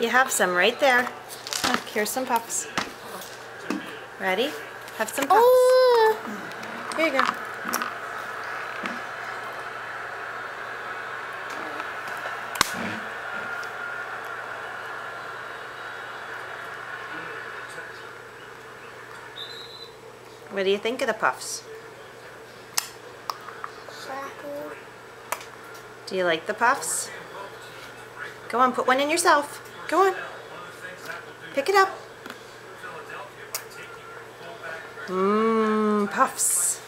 You have some right there. Look, here's some puffs. Ready? Have some puffs. Oh. Here you go. What do you think of the puffs? Do you like the puffs? Go on, put one in yourself. Go on. Pick it up. Mmm, puffs.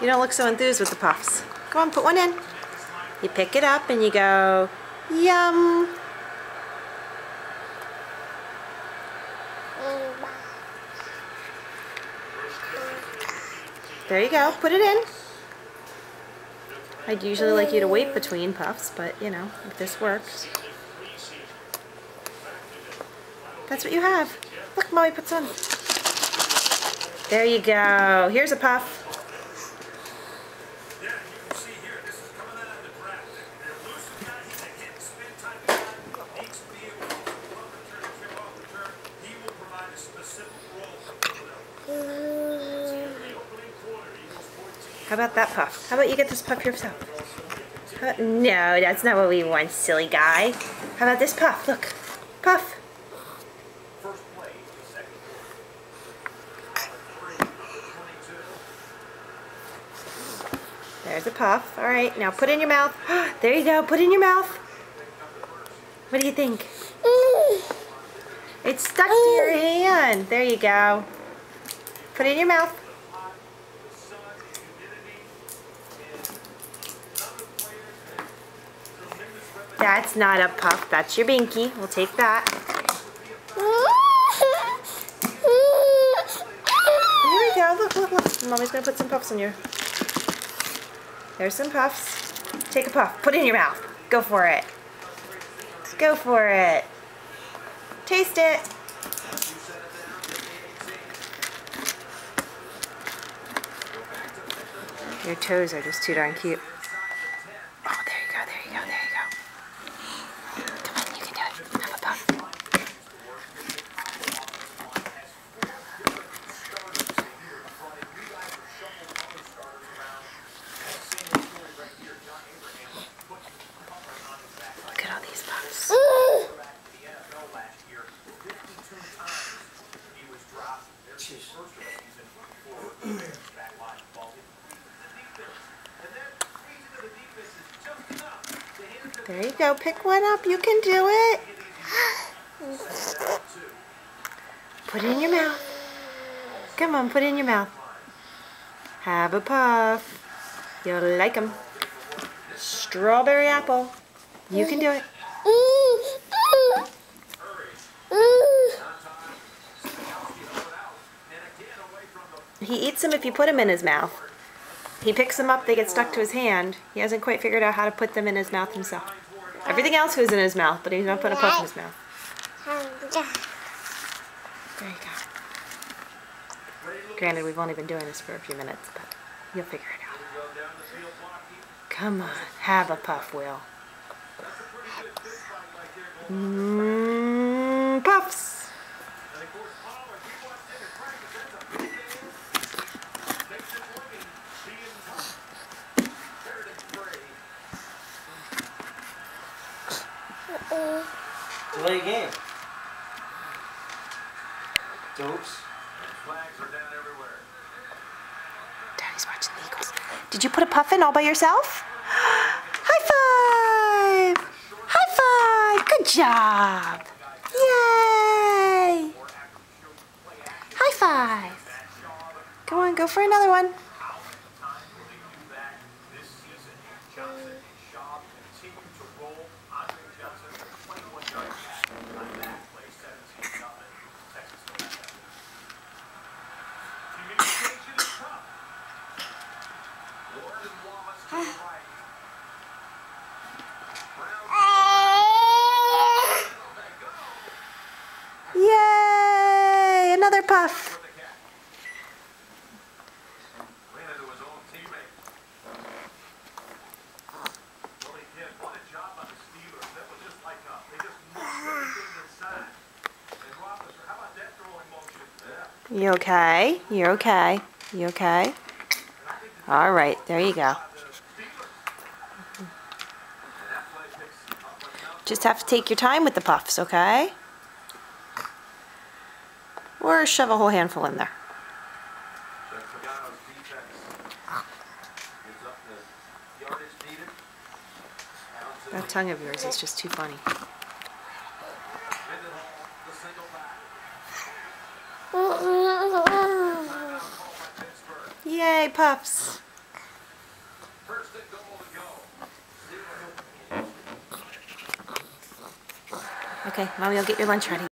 You don't look so enthused with the puffs. Go on, put one in. You pick it up and you go, yum. There you go, put it in. I'd usually like you to wait between puffs, but you know, if this works. That's what you have. Look, Mommy puts on. There you go. Here's a puff. How about that puff? How about you get this puff yourself? No, that's not what we want, silly guy. How about this puff? Look. Puff. There's a puff. All right, now put it in your mouth. There you go. Put it in your mouth. What do you think? It's stuck to your hand. There you go. Put it in your mouth. That's not a puff. That's your binky. We'll take that. Here we go. Look, look, look. Mommy's going to put some puffs on you. There's some puffs. Take a puff. Put it in your mouth. Go for it. Go for it. Taste it. Your toes are just too darn cute. Oh, there you go, there you go, there you go. Come on, you can do it. Have a puff. Look at all these puffs. There you go. Pick one up. You can do it. Put it in your mouth. Come on, put it in your mouth. Have a puff. You'll like them. Strawberry apple. You can do it. He eats them if you put them in his mouth. He picks them up, they get stuck to his hand. He hasn't quite figured out how to put them in his mouth himself. Everything else goes in his mouth, but he's not putting a puff in his mouth. There you go. Granted, we've only been doing this for a few minutes, but you'll figure it out. Come on, have a puff, Will. Puffs. Delay game. Dopes. Flags are down everywhere. Daddy's watching the Eagles. Did you put a puff in all by yourself? High five! High five! Good job! Yay! High five! Go on, go for another one. Yay! Another puff. You okay? You're okay. You okay? All right, there you go. Just have to take your time with the puffs, okay? Or shove a whole handful in there. That tongue of yours is just too funny. Yay, puffs! Okay, Mommy will get your lunch ready.